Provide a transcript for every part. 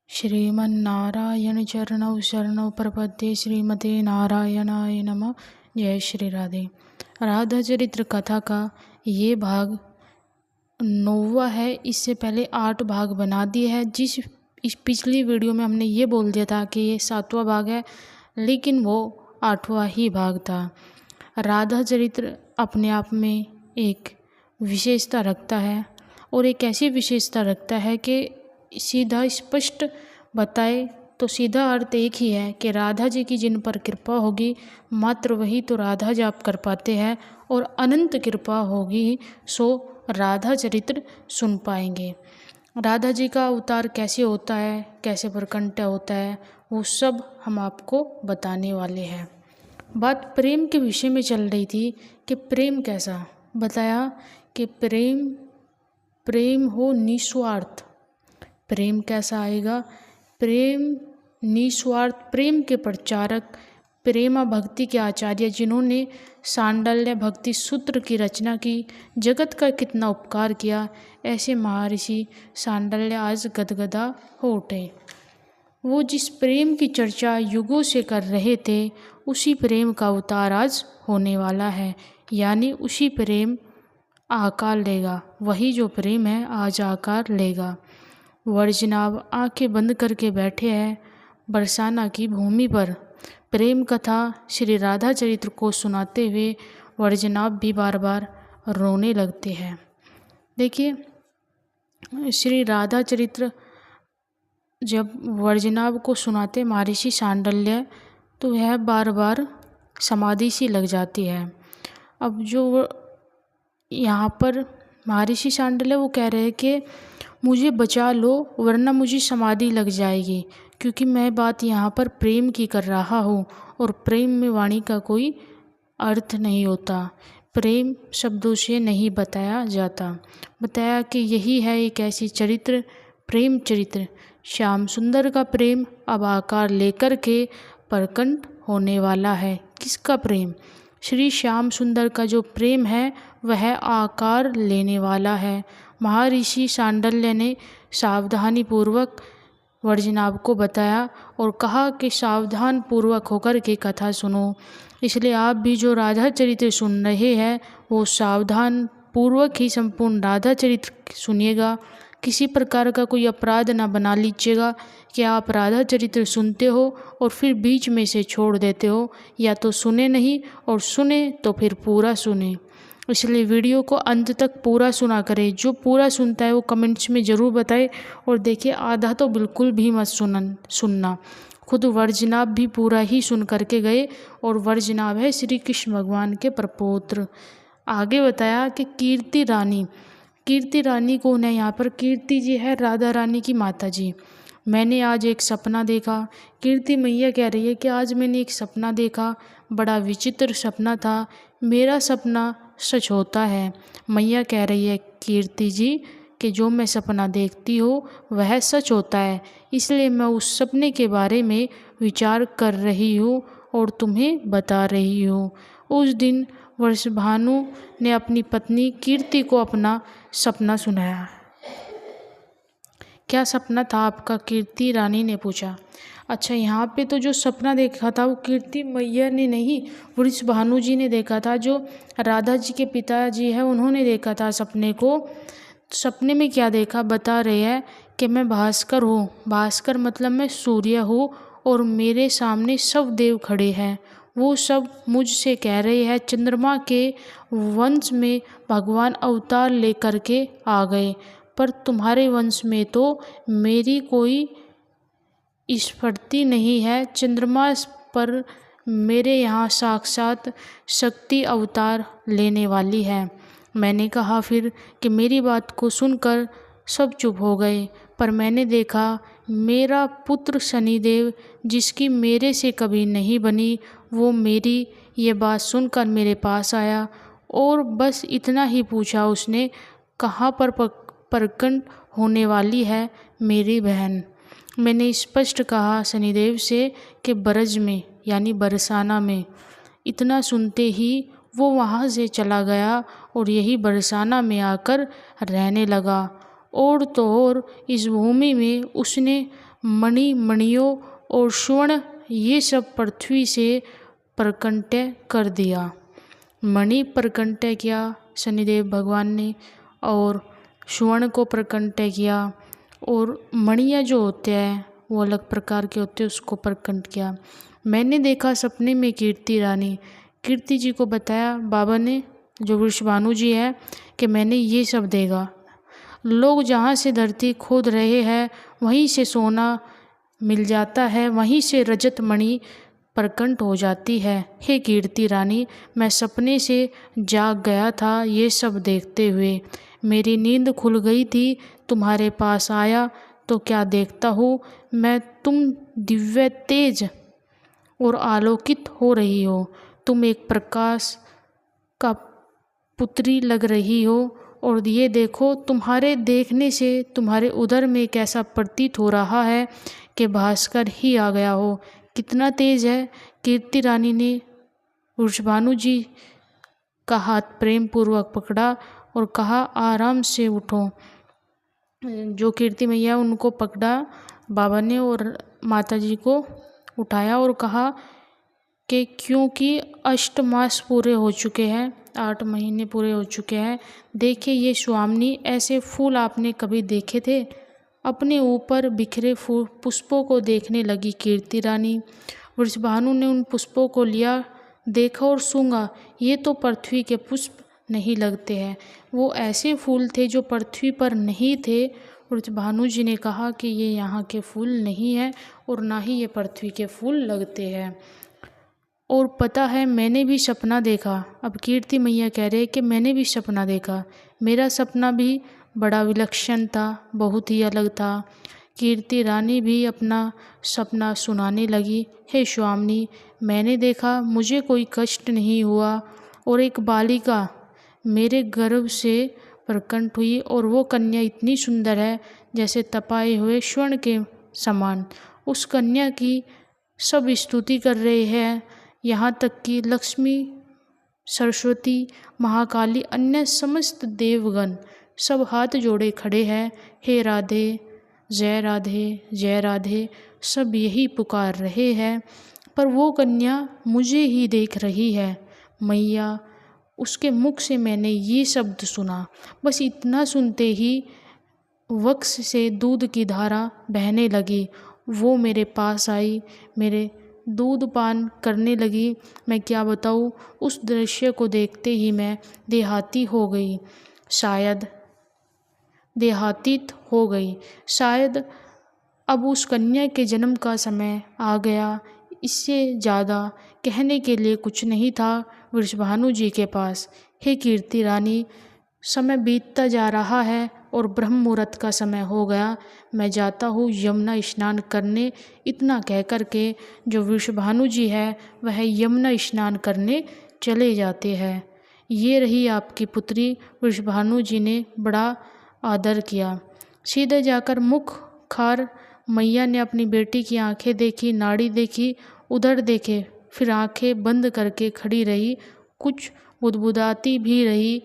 श्रीमन्नारायण चरणौ शरणौ प्रपद्ये श्रीमते नारायणाय नमः। जय श्री राधे। राधा चरित्र कथा का ये भाग 9वां है। इससे पहले 8 भाग बना दिए हैं। इस पिछली वीडियो में हमने ये बोल दिया था कि ये 7वां भाग है, लेकिन वो 8वां ही भाग था। राधा चरित्र अपने आप में एक विशेषता रखता है और एक ऐसी विशेषता रखता है कि सीधा स्पष्ट बताए तो सीधा अर्थ एक ही है कि राधा जी की जिन पर कृपा होगी मात्र वही तो राधा जाप कर पाते हैं, और अनंत कृपा होगी सो राधा चरित्र सुन पाएंगे। राधा जी का अवतार कैसे होता है, कैसे प्रकट होता है, वो सब हम आपको बताने वाले हैं। बात प्रेम के विषय में चल रही थी कि प्रेम कैसा। बताया कि प्रेम हो निस्वार्थ। प्रेम कैसा आएगा? प्रेम निस्वार्थ, प्रेम के प्रचारक, प्रेमा भक्ति के आचार्य, जिन्होंने सांडल्य भक्ति सूत्र की रचना की, जगत का कितना उपकार किया, ऐसे महर्षि सांडल्य आज गदगदा हो उठे। वो जिस प्रेम की चर्चा युगों से कर रहे थे, उसी प्रेम का अवतार आज होने वाला है। यानी उसी प्रेम आकार लेगा। वही जो प्रेम है आज आकार लेगा। वर्जनाभ आंखें बंद करके बैठे हैं बरसाना की भूमि पर। प्रेम कथा श्री राधा चरित्र को सुनाते हुए वर्जनाभ भी बार बार रोने लगते हैं। देखिए, श्री राधा चरित्र जब वर्जनाभ को सुनाते महर्षि सांडल्य, तो वह बार बार समाधि सी लग जाती है। अब जो यहाँ पर महर्षि सांडल्य वो कह रहे हैं कि मुझे बचा लो वरना मुझे समाधि लग जाएगी, क्योंकि मैं बात यहाँ पर प्रेम की कर रहा हूँ और प्रेम में वाणी का कोई अर्थ नहीं होता। प्रेम शब्दों से नहीं बताया जाता। बताया कि यही है एक ऐसी चरित्र, प्रेम चरित्र। श्याम सुंदर का प्रेम अब आकार लेकर के प्रकट होने वाला है। किसका प्रेम? श्री श्याम सुंदर का जो प्रेम है वह आकार लेने वाला है। महर्षि सांडल्य ने सावधानी पूर्वक वर्जनाभ को बताया और कहा कि सावधान पूर्वक होकर के कथा सुनो। इसलिए आप भी जो राधा चरित्र सुन रहे हैं वो सावधान पूर्वक ही संपूर्ण राधा चरित्र सुनिएगा। किसी प्रकार का कोई अपराध ना बना लीजिएगा कि आप राधा चरित्र सुनते हो और फिर बीच में से छोड़ देते हो, या तो सुने नहीं और सुने तो फिर पूरा सुने। इसलिए वीडियो को अंत तक पूरा सुना करें। जो पूरा सुनता है वो कमेंट्स में ज़रूर बताए। और देखिए, आधा तो बिल्कुल भी मत सुनना। खुद वर्जनाभ भी पूरा ही सुन करके गए, और वर्जनाभ है श्री कृष्ण भगवान के प्रपौत्र। आगे बताया कि कीर्ति रानी कौन है? यहाँ पर कीर्ति जी है राधा रानी की माता जी। मैंने आज एक सपना देखा। कीर्ति मैया कह रही है कि आज मैंने एक सपना देखा, बड़ा विचित्र सपना था। मेरा सपना सच होता है। मैया कह रही है कीर्ति जी कि जो मैं सपना देखती हूँ वह सच होता है, इसलिए मैं उस सपने के बारे में विचार कर रही हूँ और तुम्हें बता रही हूँ। उस दिन वृषभानु ने अपनी पत्नी कीर्ति को अपना सपना सुनाया। क्या सपना था आपका? कीर्ति रानी ने पूछा। अच्छा, यहाँ पे तो जो सपना देखा था वो कीर्ति मैया ने नहीं, वृषभानु जी ने देखा था। जो राधा जी के पिताजी है उन्होंने देखा था सपने को। सपने में क्या देखा बता रहे हैं कि मैं भास्कर हूँ। भास्कर मतलब मैं सूर्य हूँ, और मेरे सामने सब देव खड़े हैं। वो सब मुझसे कह रहे हैं चंद्रमा के वंश में भगवान अवतार लेकर के आ गए, पर तुम्हारे वंश में तो मेरी कोई स्फूर्ति नहीं है। चंद्रमा पर मेरे यहाँ साक्षात शक्ति अवतार लेने वाली है। मैंने कहा फिर कि मेरी बात को सुनकर सब चुप हो गए, पर मैंने देखा मेरा पुत्र शनिदेव, जिसकी मेरे से कभी नहीं बनी, वो मेरी ये बात सुनकर मेरे पास आया और बस इतना ही पूछा उसने, कहाँ पर प्रकट होने वाली है मेरी बहन? मैंने स्पष्ट कहा शनिदेव से कि ब्रज में, यानी बरसाना में। इतना सुनते ही वो वहाँ से चला गया और यही बरसाना में आकर रहने लगा। और तो और इस भूमि में उसने मणि मणियों और स्वर्ण ये सब पृथ्वी से प्रकट्य कर दिया। मणि प्रकट्य किया शनिदेव भगवान ने और स्वर्ण को प्रकट्य किया, और मणियाँ जो होते हैं वो अलग प्रकार के होते हैं, उसको प्रकट किया। मैंने देखा सपने में कीर्ति रानी। कीर्ति जी को बताया बाबा ने, जो वृषभानु जी है, कि मैंने ये सब देखा। लोग जहाँ से धरती खोद रहे हैं वहीं से सोना मिल जाता है, वहीं से रजत मणि प्रकट हो जाती है। हे कीर्ति रानी, मैं सपने से जाग गया था ये सब देखते हुए। मेरी नींद खुल गई थी, तुम्हारे पास आया तो क्या देखता हूँ मैं, तुम दिव्य तेज और आलोकित हो रही हो। तुम एक प्रकाश का पुत्री लग रही हो, और ये देखो तुम्हारे देखने से तुम्हारे उदर में कैसा प्रतीत हो रहा है कि भास्कर ही आ गया हो। कितना तेज है। कीर्ति रानी ने वृषभानु जी का हाथ प्रेम पूर्वक पकड़ा और कहा आराम से उठो। जो कीर्ति मैया उनको पकड़ा बाबा ने और माता जी को उठाया और कहा कि क्योंकि 8 मास पूरे हो चुके हैं, 8 महीने पूरे हो चुके हैं। देखिए ये स्वामिनी, ऐसे फूल आपने कभी देखे थे? अपने ऊपर बिखरे फूल पुष्पों को देखने लगी कीर्ति रानी। वृषभानु ने उन पुष्पों को लिया, देखा और सूंघा। ये तो पृथ्वी के पुष्प नहीं लगते हैं, वो ऐसे फूल थे जो पृथ्वी पर नहीं थे। वृषभानु जी ने कहा कि ये यहाँ के फूल नहीं है और ना ही ये पृथ्वी के फूल लगते हैं। और पता है मैंने भी सपना देखा। अब कीर्ति मैया कह रहे कि मैंने भी सपना देखा, मेरा सपना भी बड़ा विलक्षण था, बहुत ही अलग था। कीर्ति रानी भी अपना सपना सुनाने लगी। हे स्वामिनी, मैंने देखा मुझे कोई कष्ट नहीं हुआ, और एक बालिका मेरे गर्भ से प्रकट हुई, और वो कन्या इतनी सुंदर है जैसे तपाए हुए स्वर्ण के समान। उस कन्या की सब स्तुति कर रहे हैं, यहाँ तक कि लक्ष्मी, सरस्वती, महाकाली, अन्य समस्त देवगण सब हाथ जोड़े खड़े हैं। हे राधे, जय राधे, जय राधे, सब यही पुकार रहे हैं। पर वो कन्या मुझे ही देख रही है। मैया, उसके मुख से मैंने ये शब्द सुना। बस इतना सुनते ही वक्ष से दूध की धारा बहने लगी। वो मेरे पास आई, मेरे दूध पान करने लगी। मैं क्या बताऊँ, उस दृश्य को देखते ही मैं देहाती हो गई, शायद देहातीत हो गई। शायद अब उस कन्या के जन्म का समय आ गया। इससे ज़्यादा कहने के लिए कुछ नहीं था वृषभानु जी के पास। हे कीर्ति रानी, समय बीतता जा रहा है और ब्रह्म मुहूर्त का समय हो गया। मैं जाता हूँ यमुना स्नान करने। इतना कह कर के जो वृषभानु जी है वह यमुना स्नान करने चले जाते हैं। ये रही आपकी पुत्री। वृषभानु जी ने बड़ा आदर किया। सीधे जाकर मुख खार मैया ने अपनी बेटी की आंखें देखी, नाड़ी देखी, उधर देखे, फिर आंखें बंद करके खड़ी रही, कुछ बुदबुदाती भी रही।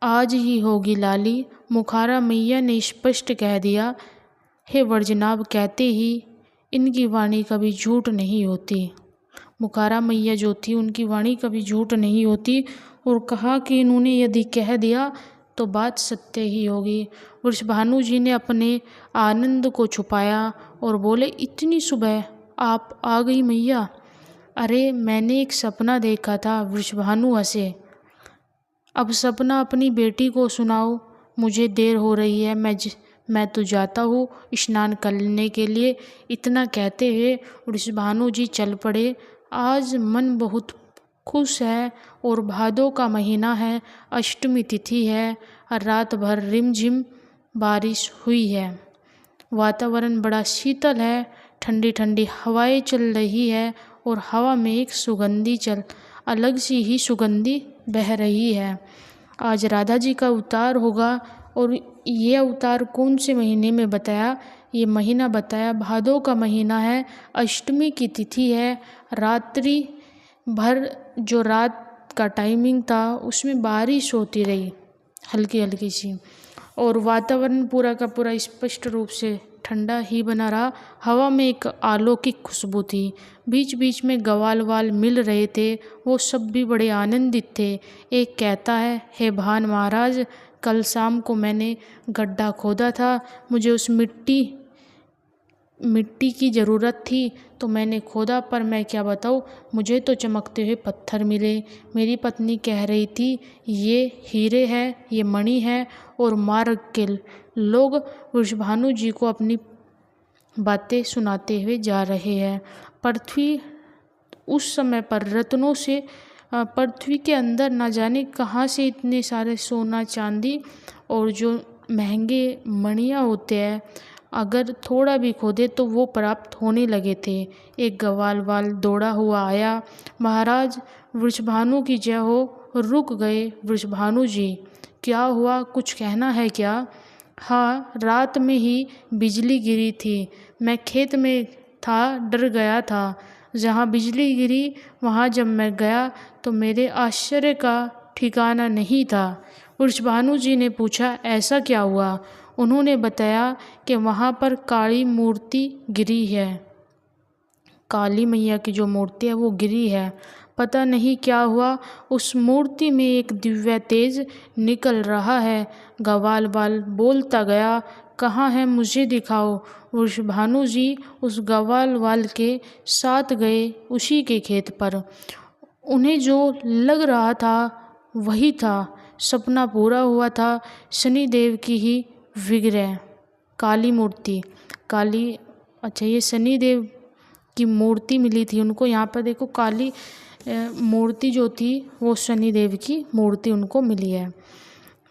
आज ही होगी लाली, मुखारा मैया ने स्पष्ट कह दिया। हे वर्जनाभ, कहते ही इनकी वाणी कभी झूठ नहीं होती। मुखारा मैया जो थी उनकी वाणी कभी झूठ नहीं होती, और कहा कि इन्होंने यदि कह दिया तो बात सत्य ही होगी। वृषभानु जी ने अपने आनंद को छुपाया और बोले, इतनी सुबह आप आ गई मैया? अरे मैंने एक सपना देखा था। वृषभानु हंसे। अब सपना अपनी बेटी को सुनाओ, मुझे देर हो रही है, मैं तो जाता हूँ स्नान करने के लिए। इतना कहते हुए वृषभानु जी चल पड़े। आज मन बहुत खुश है और भादों का महीना है, अष्टमी तिथि है, रात भर रिमझिम बारिश हुई है। वातावरण बड़ा शीतल है, ठंडी ठंडी हवाएं चल रही है, और हवा में एक सुगंधी अलग सी ही सुगंधी बह रही है। आज राधा जी का अवतार होगा, और ये अवतार कौन से महीने में बताया? ये महीना बताया भादों का महीना है, अष्टमी की तिथि है। रात्रि भर जो रात का टाइमिंग था उसमें बारिश होती रही हल्की हल्की सी, और वातावरण पूरा का पूरा स्पष्ट रूप से ठंडा ही बना रहा। हवा में एक अलौकिक खुशबू थी। बीच बीच में ग्वाल वाल मिल रहे थे, वो सब भी बड़े आनंदित थे। एक कहता है, हे भान महाराज, कल शाम को मैंने गड्ढा खोदा था। मुझे उस मिट्टी की ज़रूरत थी तो मैंने खोदा, पर मैं क्या बताऊँ, मुझे तो चमकते हुए पत्थर मिले। मेरी पत्नी कह रही थी ये हीरे हैं, ये मणि है, और मार्ग के लोग वृषभानु जी को अपनी बातें सुनाते हुए जा रहे हैं। पृथ्वी उस समय पर रत्नों से पृथ्वी के अंदर ना जाने कहाँ से इतने सारे सोना चांदी और जो महंगे मणियाँ होते हैं, अगर थोड़ा भी खोदे तो वो प्राप्त होने लगे थे। एक ग्वाल वाल दौड़ा हुआ आया, महाराज वृषभानु की जय हो। रुक गए वृषभानु जी, क्या हुआ, कुछ कहना है क्या? हाँ, रात में ही बिजली गिरी थी। मैं खेत में था, डर गया था। जहाँ बिजली गिरी वहाँ जब मैं गया तो मेरे आश्चर्य का ठिकाना नहीं था। वृषभानु जी ने पूछा, ऐसा क्या हुआ? उन्होंने बताया कि वहाँ पर काली मूर्ति गिरी है। काली मैया की जो मूर्ति है वो गिरी है। पता नहीं क्या हुआ, उस मूर्ति में एक दिव्य तेज निकल रहा है। ग्वाल वाल बोलता गया, कहाँ है, मुझे दिखाओ। वृषभानु जी उस ग्वाल वाल के साथ गए उसी के खेत पर। उन्हें जो लग रहा था वही था, सपना पूरा हुआ था। शनिदेव की ही विग्रह काली मूर्ति, अच्छा ये शनिदेव की मूर्ति मिली थी उनको। यहाँ पर देखो काली मूर्ति जो थी वो शनिदेव की मूर्ति उनको मिली है।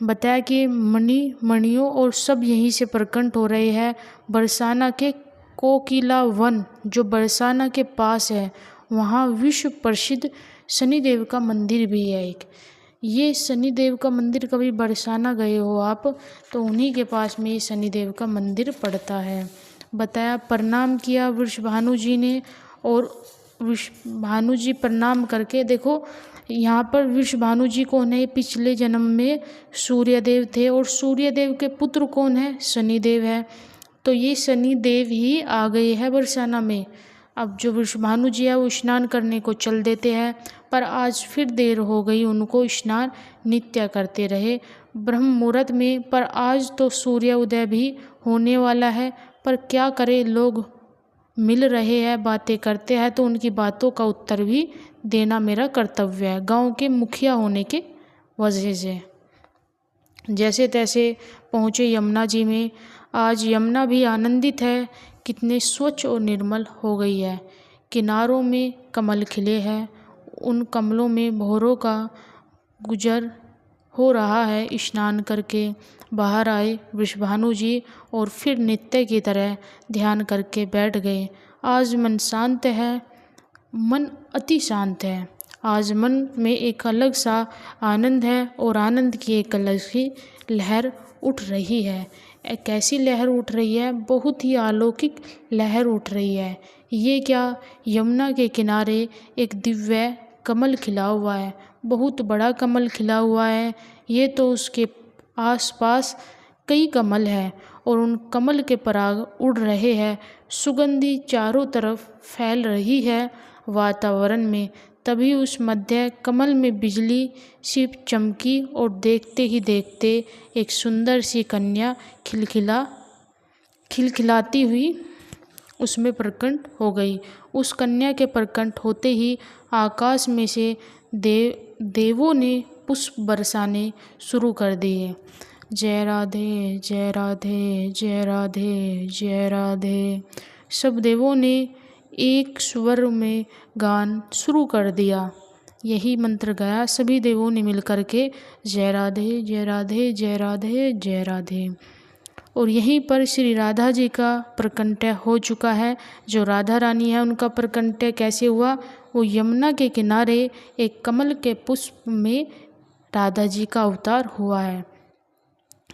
बताया कि मणियों और सब यहीं से प्रकट हो रहे हैं। बरसाना के कोकिला वन जो बरसाना के पास है, वहाँ विश्व प्रसिद्ध शनिदेव का मंदिर भी है एक। ये शनिदेव का मंदिर, कभी बरसाना गए हो आप तो उन्हीं के पास में ये शनिदेव का मंदिर पड़ता है। बताया, प्रणाम किया वृषभानु जी ने, और वृषभानु जी प्रणाम करके, देखो यहाँ पर वृषभानु जी कौन है, पिछले जन्म में सूर्यदेव थे, और सूर्यदेव के पुत्र कौन है, शनिदेव है। तो ये शनिदेव ही आ गए हैं बरसाना में। अब जो वृषभानु जी है वो स्नान करने को चल देते हैं, पर आज फिर देर हो गई, उनको स्नान नित्य करते रहे ब्रह्म मुहूर्त में। पर आज तो सूर्य उदय भी होने वाला है, पर क्या करें, लोग मिल रहे हैं, बातें करते हैं, तो उनकी बातों का उत्तर भी देना मेरा कर्तव्य है, गांव के मुखिया होने के वजह से। जैसे तैसे पहुँचे यमुना जी में। आज यमुना भी आनंदित है, कितने स्वच्छ और निर्मल हो गई है। किनारों में कमल खिले हैं, उन कमलों में भौरों का गुजर हो रहा है। स्नान करके बाहर आए वृषभानु जी और फिर नित्य की तरह ध्यान करके बैठ गए। आज मन शांत है, मन अति शांत है। आज मन में एक अलग सा आनंद है, और आनंद की एक अलग सी लहर उठ रही है। एक ऐसी लहर उठ रही है, बहुत ही अलौकिक लहर उठ रही है। ये क्या, यमुना के किनारे एक दिव्य कमल खिला हुआ है, बहुत बड़ा कमल खिला हुआ है। ये तो उसके आसपास कई कमल हैं, और उन कमल के पराग उड़ रहे हैं। सुगंधी चारों तरफ फैल रही है वातावरण में। तभी उस मध्य कमल में बिजली सी चमकी, और देखते ही देखते एक सुंदर सी कन्या खिलखिलाती हुई उसमें प्रकट हो गई। उस कन्या के प्रकट होते ही आकाश में से देवों ने पुष्प बरसाने शुरू कर दिए। जय राधे जय राधे जय राधे जय राधे। सब देवों ने एक स्वर में गान शुरू कर दिया। यही मंत्र गाया सभी देवों ने मिलकर के, जय राधे जय राधे जय राधे जय राधे। और यहीं पर श्री राधा जी का प्रकट्य हो चुका है। जो राधा रानी है उनका प्रकट्य कैसे हुआ, वो यमुना के किनारे एक कमल के पुष्प में राधा जी का अवतार हुआ है।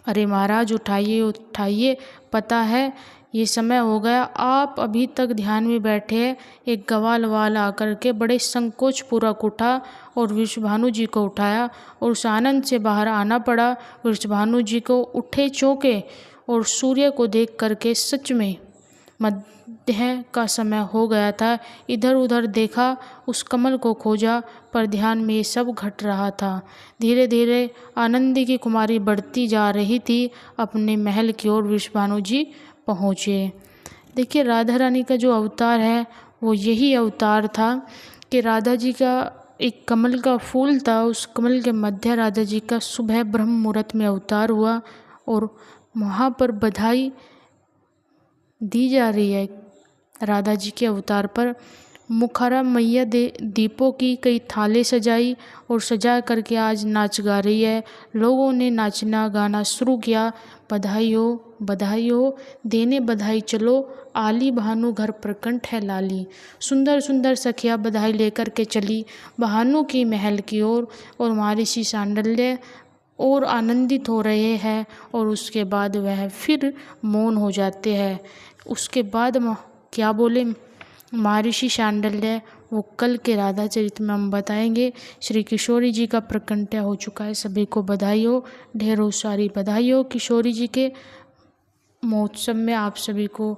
अरे महाराज उठाइए उठाइए, पता है ये समय हो गया, आप अभी तक ध्यान में बैठे हैं। एक ग्वाल वाल आकर के बड़े संकोच पूर्वक उठा और वृषभानु जी को उठाया, और उस आनंद से बाहर आना पड़ा। वृषभानु जी को उठे चौंके और सूर्य को देख करके सच में मध्य का समय हो गया था। इधर उधर देखा, उस कमल को खोजा, पर ध्यान में ये सब घट रहा था। धीरे धीरे आनंदी की कुमारी बढ़ती जा रही थी। अपने महल की ओर वृषभानु जी पहुँचे। देखिए, राधा रानी का जो अवतार है वो यही अवतार था कि राधा जी का एक कमल का फूल था, उस कमल के मध्य राधा जी का सुबह ब्रह्म मुहूर्त में अवतार हुआ और वहाँ पर बधाई दी जा रही है राधा जी के अवतार पर। मुखारा मैया दीपों की कई थाले सजाई और सजा करके आज नाच गा रही है। लोगों ने नाचना गाना शुरू किया। बधाई हो, देने बधाई चलो, आली भानु घर प्रकंठ है लाली। सुंदर सुंदर सखिया बधाई लेकर के चली भानु की महल की ओर और महर्षि सांडल्य और आनंदित हो रहे हैं और उसके बाद वह फिर मौन हो जाते हैं। उसके बाद क्या बोले महर्षि सांडल्य वो कल के राधा चरित में हम बताएंगे। श्री किशोरी जी का प्रकंठ हो चुका है। सभी को बधाई हो, ढेरों सारी बधाई हो। किशोरी जी के महोत्सव में आप सभी को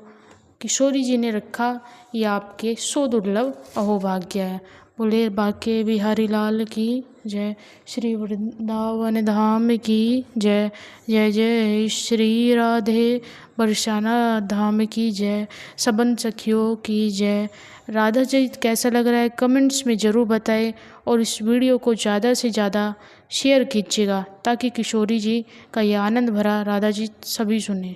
किशोरी जी ने रखा, यह आपके सो दुर्लभ अहोभाग्य है। बोले बाके बिहारी लाल की जय, श्री वृंदावन धाम की जय। जय जय श्री राधे बरसाना धाम की जय। सबन सखियों की जय। राधा चरित कैसा लग रहा है कमेंट्स में ज़रूर बताएं और इस वीडियो को ज़्यादा से ज़्यादा शेयर कीजिएगा ताकि किशोरी जी का ये आनंद भरा राधा जी सभी सुने।